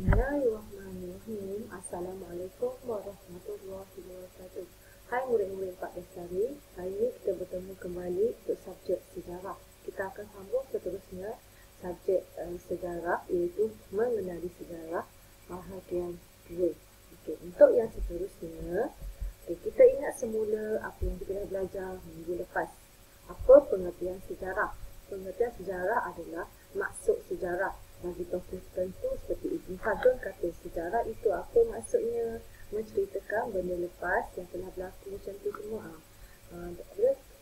Bismillahirrahmanirrahim. Assalamualaikum warahmatullahi wabarakatuh. Hai murid-murid Pak Bestari, hari ini kita bertemu kembali untuk subjek sejarah. Kita akan sambung seterusnya subjek sejarah, iaitu mengenali sejarah bahagian 2. Untuk yang seterusnya, kita ingat semula apa yang kita dah belajar minggu lepas. Apa pengertian sejarah? Pengertian sejarah adalah maksud sejarah. Bagi tokoh tertentu seperti Ibn Khaldun kata sejarah itu apa maksudnya? Menceritakan benda lepas yang telah berlaku macam tu semua.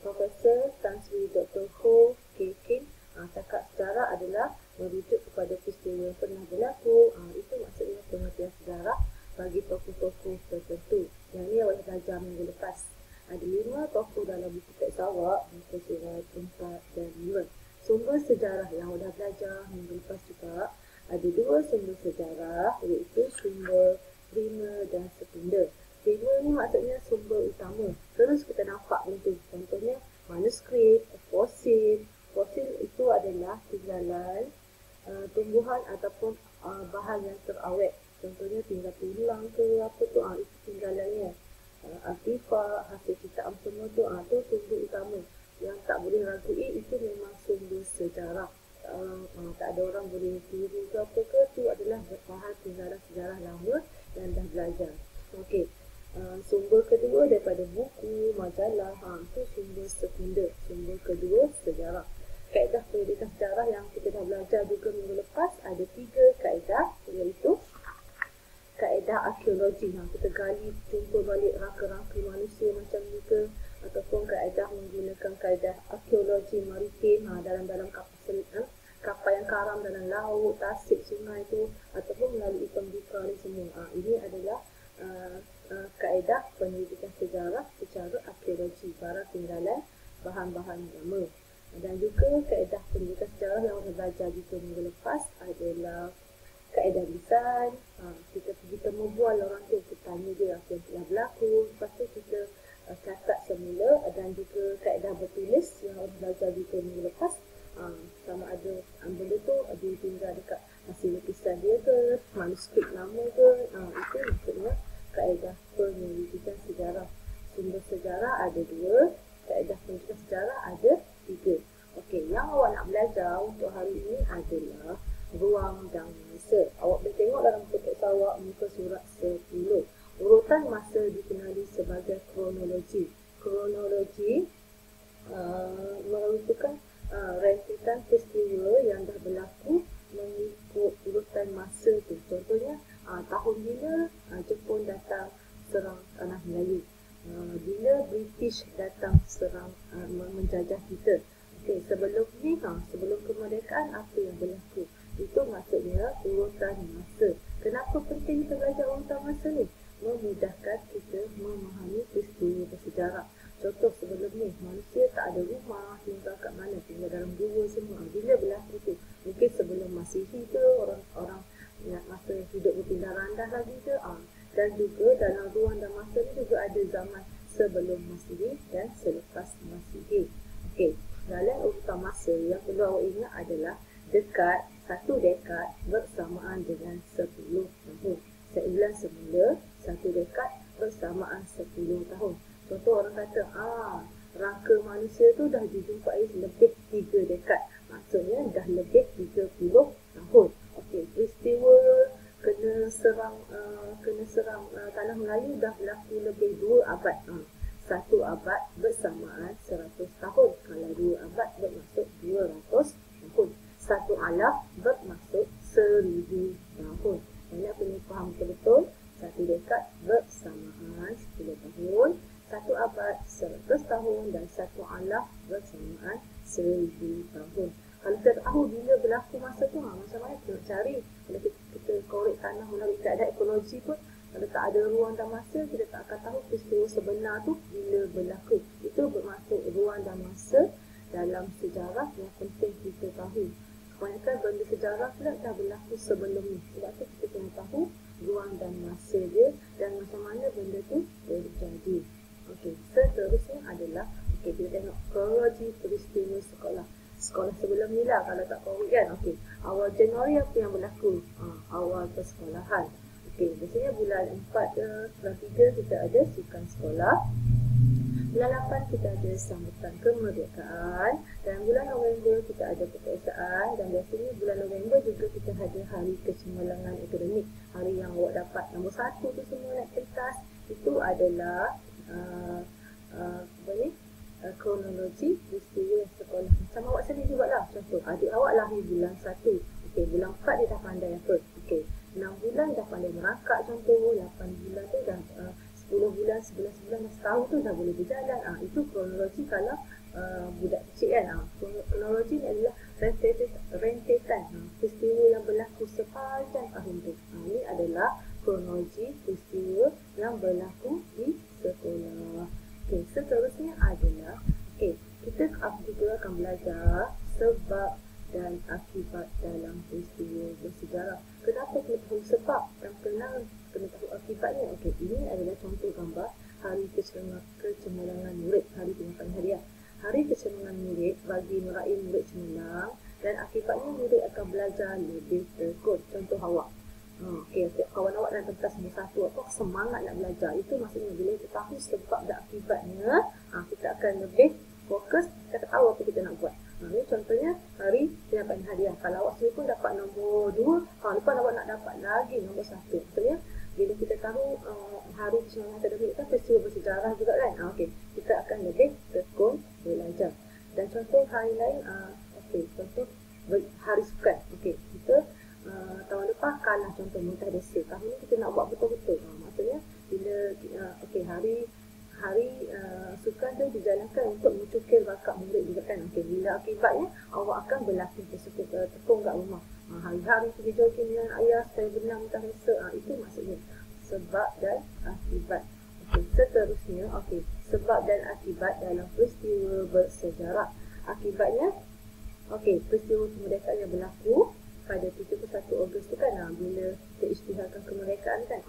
Profesor Tan Sri Dr. Ho K. Kim cakap sejarah adalah merujuk kepada peristiwa yang pernah berlaku. Itu maksudnya pengertian sejarah bagi tokoh-tokoh tertentu. Yang ni awak belajar minggu lepas. Ada 5 tokoh dalam buku teks awak, muka surat 4 dan 5. Sumber sejarah yang dah belajar minggu lepas juga, ada 2 sumber sejarah, iaitu sumber primer dan sekunder. Primer ni maksudnya sumber utama. Terus kita nampak benda tu. Contohnya manuskrip, fosil. Fosil itu adalah tinggalan tumbuhan ataupun bahan yang terawet. Contohnya tinggal tulang ke apa tu, itu tinggalannya. Artifak, hasil ciptaan semua tu, tu sumber utama. Yang tak boleh ragui itu memang sumber sejarah. Tak ada orang boleh tiru ke apa ke, tu adalah bahan tinggalan sejarah lama yang dah belajar. Okey. Sumber kedua daripada buku, majalah, itu sumber sekunder. Sumber kedua sejarah. Kaedah pendidikan sejarah yang kita dah belajar juga minggu lepas, ada 3 kaedah, iaitu kaedah arkeologi. Kita gali, jumpa balik rangka-rangka manusia macam ni ke, ataupun kaedah menggunakan kaedah arkeologi maritim dalam kapal yang karam dalam laut, tasik, sungai tu, ataupun melalui pembuka ni semua. Ini adalah kaedah pendidikan sejarah secara arkeologi, barang tinggalan bahan-bahan lama. Dan juga kaedah pendidikan sejarah yang kita belajar juga minggu lepas adalah kaedah lisan. Kita pergi temu bual orang tu, kita tanya dia apa yang telah berlaku, lepas tu kita catat semula. Dan juga kaedah bertulis yang orang belajar juga minggu lepas, sama ada benda tu dia tinggal dekat hasil lukisan dia ke, manuskrip lama ke. Itu maksudnya kaedah pendidikan sejarah. Sumber sejarah ada 2, kaedah pendidikan sejarah ada 3. Okey, yang awak nak belajar untuk hari ini adalah ruang dan masa. Awak boleh tengok dalam buku teks awak muka surat 10. Urutan masa dikenali sebagai kronologi. Kronologi merupakan rentetan peristiwa yang dah berlaku mengikut urutan masa tu. Contohnya tahun bila Jepun datang serang tanah Melayu, bila British datang serang menjajah kita. Okey, sebelum ni sebelum kemerdekaan apa yang berlaku. Itu maksudnya urutan masa. Kenapa penting kita belajar urutan masa ni? Memudahkan kita memahami peristiwa bersejarah. Contoh sebelum ni, manusia tak ada rumah, tinggal kat mana? Tinggal dalam gua semua. Bila berlaku tu? Mungkin sebelum Masihi ke, orang-orang masa hidup berpindah randah lagi ke. Dan juga dalam ruang dan masa ni juga ada zaman sebelum Masihi dan selepas Masihi. Okey, dalam urutan masa yang perlu awak ingat adalah dekat, 1 dekad bersamaan dengan 10 tahun. Saya ulang semula, 1 dekad bersamaan 10 tahun. Contoh orang kata, rangka manusia tu dah dijumpai lebih 3 dekad. Maksudnya dah lebih 30 tahun. Okey, peristiwa kena serang tanah Melayu dah berlaku lebih 2 abad. 1 abad bersamaan 100 tahun. Kalau 2 abad bermaksud 200 tahun. 1 alaf bermaksud 1000 tahun. Banyak kena faham betul-betul. 1 dekad bersamaan 10 tahun, 1 abad 100 tahun dan 1 alaf bersamaan 1000 tahun. Kalau kita tahu bila berlaku masa tu, macam mana kita nak cari? Kalau kita korek tanah melalui kaedah ekologi pun, kalau tak ada ruang dan masa, kita tak akan tahu peristiwa sebenar tu bila berlaku. Itu bermaksud ruang dan masa dalam sejarah yang penting kita tahu. Kebanyakan benda sejarah pula dah berlaku sebelum ni. Sebab tu kita kena tahu ruang dan masa dia dan macam mana benda tu terjadi. Okey, seterusnya adalah kita tengok kronologi peristiwa sekolah. sekolah sebelum ni lah, kalau tak COVID kan. Okey, awal Januari apa yang berlaku? Awal persekolahan. Okey, biasanya bulan 4 ke bulan 3 kita ada sukan sekolah. Bulan 8 kita ada sambutan kemerdekaan, dan bulan November kita ada peperiksaan, dan biasanya bulan November juga kita ada hari kecemerlangan akademik. Hari yang awak dapat nombor 1 tu semua naik pentas, itu adalah kronologi peristiwa sekolah. Macam awak sendiri buatlah. Contoh, adik awak lahir bulan 1. Okey, bulan 4 dia dah pandai apa? Okey, 6 bulan dah pandai merangkak contoh, 8 bulan tu dah 10 bulan, 11 bulan, setahun tu dah boleh berjalan. Itu kronologi kalau budak kecil kan. Kronologi ni adalah rentetan peristiwa yang berlaku sepanjang tahun tu. Ini adalah kronologi peristiwa yang berlaku di sekolah. Okey, seterusnya adalah kita juga akan belajar sebab dan akibat dalam peristiwa bersejarah. Kenapa kena tahu sebab dan kena tahu akibatnya? Okey, ini adalah contoh gambar hari kecemerlangan murid, hari penyampaian hadiah. Hari kecemerlangan murid bagi meraih murid cemerlang, dan akibatnya murid akan belajar lebih tekun. Contoh awak. Okey, kawan awak dalam pentas nombor 1, apa semangat nak belajar. Itu maksudnya bila kita tahu sebab dan akibatnya, kita akan lebih fokus, kita tahu apa kita nak buat. Ini contohnya hari penyampaian hadiah. Kalau awak sendiri pun dapat nombor 2, tahun depan awak nak dapat lagi nombor 1. Maksudnya bila kita tahu hari kecemerlangan akademik kan peristiwa bersejarah juga kan. Okey, kita akan lebih tekun belajar. Dan contoh hari lain, contoh hari sukan. Okey, kita tahun depan kalah contoh muntah desa. Tahun ni kita nak buat betul-betul. Maksudnya bila hari sukan tu dijalankan untuk mencukir bakat murid juga kan. Okey, bila akibatnya awak akan berlatih tekun kat rumah. Hari-hari pergi jogging dengan ayah supaya berenang muntah desa. Itu maksudnya sebab dan akibat. Okey, seterusnya sebab dan akibat dalam peristiwa bersejarah. Akibatnya peristiwa kemerdekaan yang berlaku pada 31 Ogos tu kan, bila kita isytiharkan kemerdekaan kan.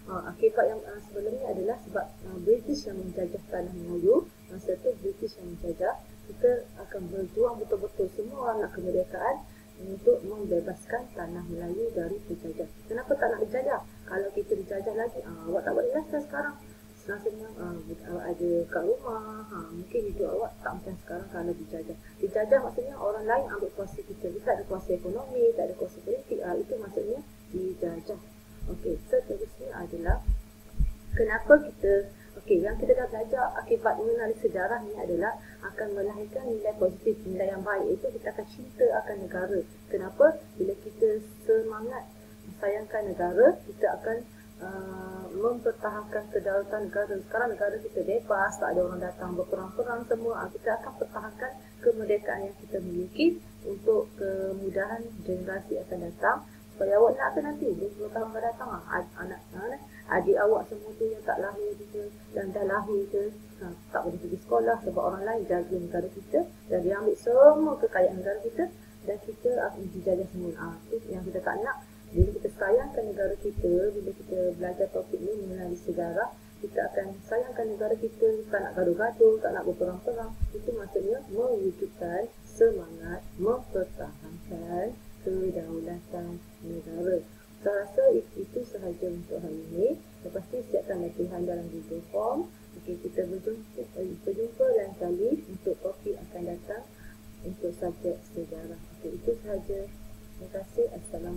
Akibat yang sebelumnya adalah sebab British yang menjajah tanah Melayu. Masa tu British yang menjajah, kita akan berjuang betul-betul, semua orang nak kemerdekaan untuk membebaskan tanah Melayu dari penjajah. Kenapa tak nak dijajah? Kalau kita dijajah lagi, awak tak boleh rasa sekarang. Senang-senang awak ada kat rumah, mungkin hidup awak tak macam sekarang kalau dijajah. Dijajah maksudnya orang lain ambil kuasa kita. Kita tak ada kuasa ekonomi, tak ada kuasa politik. Itu maksudnya dijajah. Okey, seterusnya adalah kenapa kita, yang kita dah belajar akibat mengenali sejarah ni adalah akan melahirkan nilai positif, nilai yang baik, iaitu kita akan cinta akan negara. Kenapa? Bila kita semangat sayangkan negara, kita akan mempertahankan kedaulatan negara. Sekarang negara kita bebas, tak ada orang datang berperang-perang semua. Kita akan pertahankan kemerdekaan yang kita miliki untuk kemudahan generasi akan datang. Supaya awak nak ke nanti 20 tahun akan datang, adik awak semua tu yang tak lahir juga dan dah lahir ke, tak boleh pergi sekolah sebab orang lain jaga negara kita dan dia ambil semua kekayaan negara kita, dan kita akan dijajah semua. Itu yang kita tak nak. Bila kita sayangkan negara kita, bila kita belajar topik ni mengenali sejarah, kita akan sayangkan negara kita, tak nak gaduh-gaduh, tak nak berperang-perang. Itu maksudnya mewujudkan semangat mempertahankan kedaulatan negara. Saya rasa itu sahaja untuk hari ini. Lepas tu siapkan latihan dalam Google Form. Kita berjumpa lain kali untuk topik akan datang untuk subjek sejarah. Itu sahaja. Terima kasih. Assalamualaikum.